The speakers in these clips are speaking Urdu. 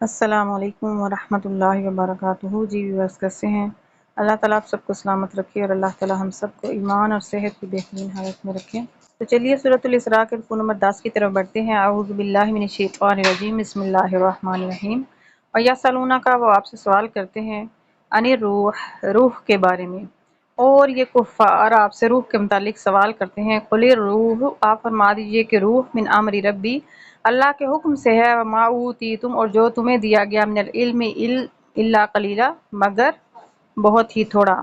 السلام علیکم ورحمۃ اللہ وبرکاتہ۔ جی ویورز کیسے ہیں؟ اللہ تعالیٰ آپ سب کو سلامت رکھے اور اللہ تعالیٰ ہم سب کو ایمان اور صحت کی بہترین حالت میں رکھے۔ تو چلیے سورۃ الاسراء کے رکوع نمبر 10 کی طرف بڑھتے ہیں۔ اعوذ باللہ من الشیطان الرجیم، بسم اللہ الرحمن الرحیم۔ اور یسألونک، وہ آپ سے سوال کرتے ہیں، عن الروح، روح کے بارے میں، اور یہ کفار آپ سے روح کے متعلق سوال کرتے ہیں۔ قل الروح، آپ فرما دیجئے کہ روح من امر ربی، اللہ کے حکم سے ہے، وما اوتیتم، اور جو تمہیں دیا گیا، من العلم الا قلیلا، مگر بہت ہی تھوڑا۔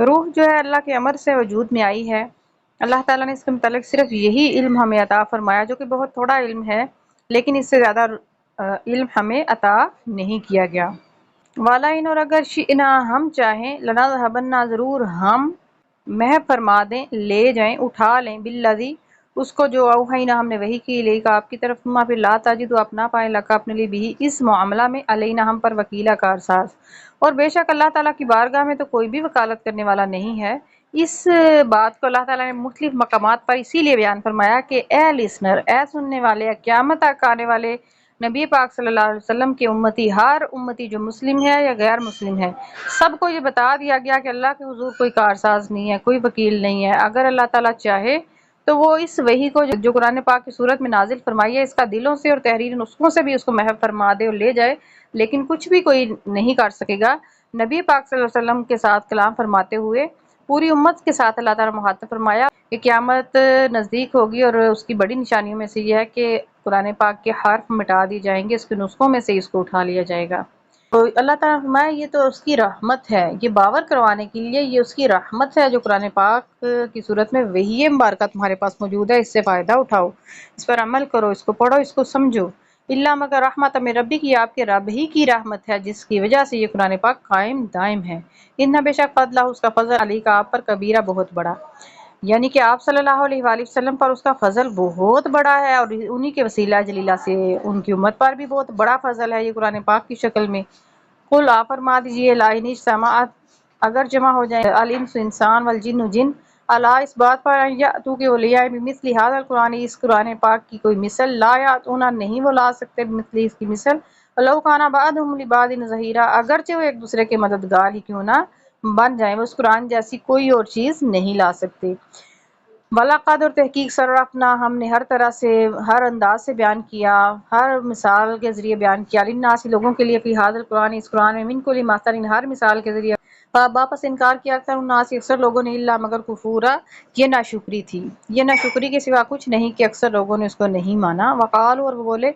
روح جو ہے اللہ کے امر سے وجود میں آئی ہے۔ اللہ تعالیٰ نے اس کے متعلق صرف یہی علم ہمیں عطا فرمایا، جو کہ بہت تھوڑا علم ہے، لیکن اس سے زیادہ علم ہمیں عطا نہیں کیا گیا۔ وَلَئِنْ، اور اگر شئنا، ہم چاہیں، لَنَذْهَبَنَّ، ضرور ہم محو فرما دیں، لے جائیں، اٹھا لیں، بالذی، اس کو جو اوحینا، ہم نے وحی کی، لے کا آپ کی طرف، ثم پھر لا تجد، آپ نہ پائیں، لکا اپنے لیے، بھی اس معاملہ میں، علینا ہم پر، وکیلا کارساز، اور بے شک اللہ تعالیٰ کی بارگاہ میں تو کوئی بھی وکالت کرنے والا نہیں ہے۔ اس بات کو اللہ تعالیٰ نے مختلف مقامات پر اسی لیے بیان فرمایا کہ اے لسنر، اے سننے والے، قیامت تک آنے والے نبی پاک صلی اللہ علیہ وسلم کی امتی، ہر امتی جو مسلم ہے یا غیر مسلم ہے، سب کو یہ بتا دیا گیا کہ اللہ کے حضور کوئی کارساز نہیں ہے، کوئی وکیل نہیں ہے۔ اگر اللہ تعالیٰ چاہے تو وہ اس وحی کو جو قرآن پاک کی صورت میں نازل فرمائی ہے، اس کا دلوں سے اور تحریر نسخوں سے بھی اس کو محو فرما دے اور لے جائے، لیکن کچھ بھی کوئی نہیں کر سکے گا۔ نبی پاک صلی اللہ علیہ وسلم کے ساتھ کلام فرماتے ہوئے پوری امت کے ساتھ اللہ تعالیٰ نے مخاطب فرمایا کہ قیامت نزدیک ہوگی، اور اس کی بڑی نشانیوں میں سے یہ ہے کہ قرآن پاک کے حرف مٹا دی جائیں گے، اس کے نسخوں میں سے اس کو اٹھا لیا جائے گا۔ تو اللہ تعالیٰ نے فرمایا یہ تو اس کی رحمت ہے، یہ باور کروانے کے لیے یہ اس کی رحمت ہے جو قرآن پاک کی صورت میں وحی مبارکہ تمہارے پاس موجود ہے، اس سے فائدہ اٹھاؤ، اس پر عمل کرو، اس کو پڑھو، اس کو سمجھو۔ اللہ مگر رحمت میں ربی کی، آپ کے رب ہی کی رحمت ہے، جس کی وجہ سے یہ قرآن پاک قائم دائم ہے۔ انہ بے شک فضلہ، اس کا فضل، علی کا آپ پر، کبیرہ بہت بڑا، یعنی کہ آپ صلی اللہ علیہ وآلہ وسلم پر اس کا فضل بہت بڑا ہے، اور انہی کے وسیلہ جلیلہ سے ان کی امت پر بھی بہت بڑا فضل ہے یہ قرآن پاک کی شکل میں۔ قل، آپ فرما دیجئے، لا ان اجتمعت، اگر جمع ہو جائیں، الانس انسان، والجن جن، اللہ اس بات پر، ان یاتوا کہ وہ لے آئیں، بمثل ھذا القرآن، اس قرآن پاک کی کوئی مثل، لا یاتون، نہیں وہ لا سکتے، بمثل، اس کی مثل، ولو کان بعضهم لبعض ظہیرا، اگرچہ وہ ایک دوسرے کے مددگار ہی کیوں نہ بن جائیں، وہ اس قرآن جیسی کوئی اور چیز نہیں لا سکتے۔ وَلَقَدْ، اور تحقیق، صرفنا، ہم نے ہر طرح سے، ہر انداز سے بیان کیا، ہر مثال کے ذریعے بیان کیا، للناس، لوگوں کے لیے، فی ھذا القرآن، اس قرآن میں، من کل مثل، ہر مثال کے ذریعے، واپس انکار کیا اکثر الناس، اکثر لوگوں نے، الا مگر کفورا، یہ ناشکری تھی، یہ ناشکری کے سوا کچھ نہیں کہ اکثر لوگوں نے اس کو نہیں مانا۔ وقالوا، اور وہ بولے،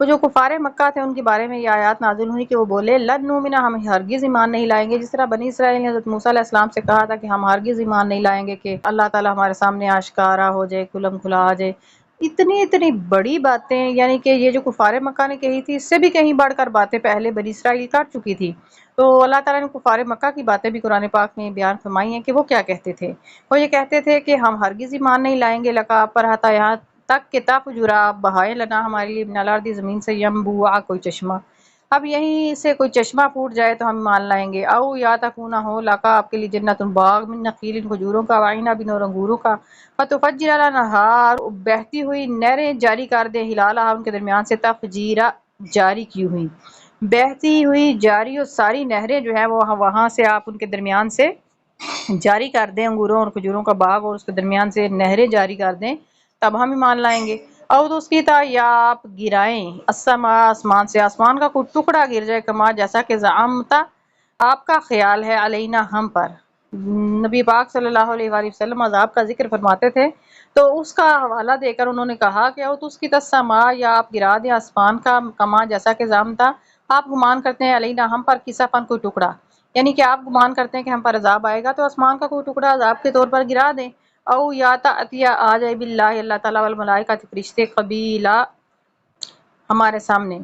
وہ جو کفار مکہ تھے ان کے بارے میں یہ آیات نازل ہوئی کہ وہ بولے، لن نؤمن، ہم ہرگز ایمان نہیں لائیں گے، جس طرح بنی اسرائیل نے حضرت موسیٰ علیہ السلام سے کہا تھا کہ ہم ہرگز ایمان نہیں لائیں گے کہ اللہ تعالیٰ ہمارے سامنے آشکارا ہو جائے، کھلم کھلا آ جائے۔ اتنی بڑی باتیں، یعنی کہ یہ جو کفار مکہ نے کہی تھی، اس سے بھی کہیں بڑھ کر باتیں پہلے بنی اسرائیل کر چکی تھی۔ تو اللہ تعالیٰ نے کفار مکہ کی باتیں بھی قرآن پاک میں بیان فرمائی ہیں کہ وہ کیا کہتے تھے۔ وہ یہ کہتے تھے کہ ہم ہرگز ایمان نہیں لائیں گے، لکا آپ پر، حتی یہاں تک کہ تفجر، آپ بہائے، لنا ہمارے لیے، من الارض، زمین سے، ینبوعا، کوئی چشمہ، اب یہیں سے کوئی چشمہ پھوٹ جائے تو ہم ایمان لائیں گے۔ او یا تکونہ، ہو، لکا آپ کے لیے، جنت، باغ، من نخیل، کھجوروں کا، وعنب، اور انگوروں کا، فتفجر الانہار، بہتی ہوئی نہریں جاری کر دے، ہلالہا، ان کے درمیان سے، تفجیرا، جاری کی ہوئی، بہتی ہوئی جاری، اور ساری نہریں جو ہیں وہ وہاں سے آپ ان کے درمیان سے جاری کر دیں، انگوروں اور کھجوروں کا باغ، اور اس کے درمیان سے نہریں جاری کر دیں، تب ہم ایمان لائیں گے۔ اور اس کی تا، یا آپ گرائیں، السماء، آسمان سے، آسمان کا کوئی ٹکڑا گر جائے، کما، جیسا کہ زعمتا، آپ کا خیال ہے، علینا، ہم پر۔ نبی پاک صلی اللہ علیہ وآلہ وسلم عذاب کا ذکر فرماتے تھے، تو اس کا حوالہ دے کر انہوں نے کہا کہ او تو اس کی تسما، یا آپ گرا دیں آسمان کا، کما، جیسا کہ زعمتا، آپ گمان کرتے ہیں، علینا، ہم پر، کسفن، کوئی ٹکڑا، یعنی کہ آپ گمان کرتے ہیں کہ ہم پر عذاب آئے گا تو آسمان کا کوئی ٹکڑا عذاب کے طور پر گرا دیں۔ او یا تأتیا، آ جائے، باللہ، اللہ تعالیٰ، والملائکہ، فرشتے، قبیلہ، ہمارے سامنے،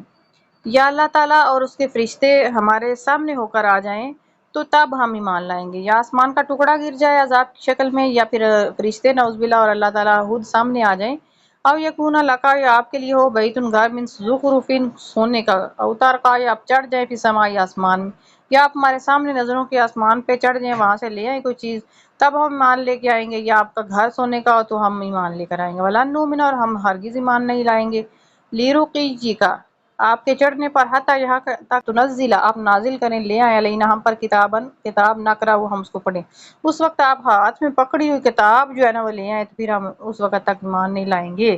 یا اللہ تعالیٰ اور اس کے فرشتے ہمارے سامنے ہو کر آ جائیں تو تب ہم ایمان لائیں گے، یا آسمان کا ٹکڑا گر جائے عذاب کی شکل میں، یا پھر فرشتے نعوذ باللہ اور اللہ تعالیٰ خود سامنے آ جائیں۔ او یکون لکا، یا آپ کے لیے ہو، بیتن، گھر، من زخرف، سونے کا، او ترقا، یا آپ چڑھ جائیں، فی السماء، آسمان میں، یا آپ ہمارے سامنے نظروں کے آسمان پہ چڑھ جائیں، وہاں سے لے آئیں کوئی چیز، تب ہم ایمان لے کے آئیں گے، یا آپ کا گھر سونے کا ہو تو ہم ایمان لے کر آئیں گے۔ ولن نؤمن، اور ہم ہرگز ایمان نہیں لائیں گے، لرقیک، آپ کے چڑھنے پر حتیٰ یہاں تک تنزل آپ نازل کریں لے آئیں علینا ہم پر کتاب نقرا وہ ہم اس کو پڑھیں. اس وقت آپ ہاتھ میں پکڑی ہوئی کتاب جو ہے نا وہ لے آئیں تو پھر ہم اس وقت تک ایمان نہیں لائیں گے.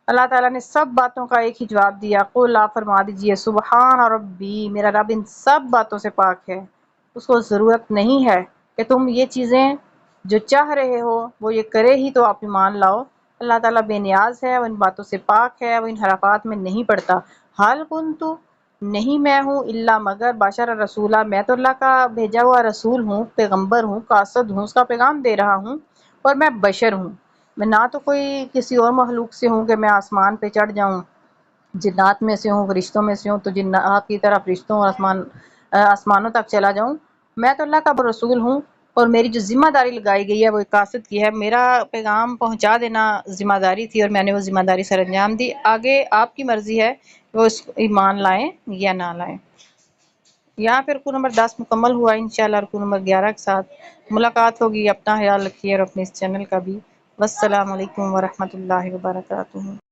اللہ تعالیٰ نے سب باتوں کا ایک ہی جواب دیا. قل آپ فرما دیجئے سبحان ربی میرا رب ان سب باتوں سے پاک ہے. اس کو ضرورت نہیں ہے کہ تم یہ چیزیں جو چاہ رہے ہو وہ یہ کرے ہی تو آپ ایمان لاؤ. اللہ تعالیٰ بے نیاز ہے، وہ ان باتوں سے پاک ہے، وہ ان حرفات میں نہیں پڑتا. حال کنتو نہیں میں ہوں الا مگر بشر رسولہ میں تو اللہ کا بھیجا ہوا رسول ہوں، پیغمبر ہوں، قاصد ہوں، اس کا پیغام دے رہا ہوں. اور میں بشر ہوں، میں نہ تو کوئی کسی اور مخلوق سے ہوں کہ میں آسمان پہ چڑھ جاؤں، جنات میں سے ہوں، فرشتوں میں سے ہوں تو جنات کی طرح فرشتوں اور آسمانوں تک چلا جاؤں. میں تو اللہ کا رسول ہوں اور میری جو ذمہ داری لگائی گئی ہے وہ ایک قاصد کی ہے. میرا پیغام پہنچا دینا ذمہ داری تھی اور میں نے وہ ذمہ داری سر انجام دی. آگے آپ کی مرضی ہے وہ اس ایمان لائیں یا نہ لائیں. یہاں پہ رکوع نمبر 10 مکمل ہوا. انشاءاللہ رکوع نمبر 11 کے ساتھ ملاقات ہوگی. اپنا خیال رکھیے اور اپنے اس چینل کا بھی. والسلام علیکم ورحمۃ اللہ وبرکاتہ.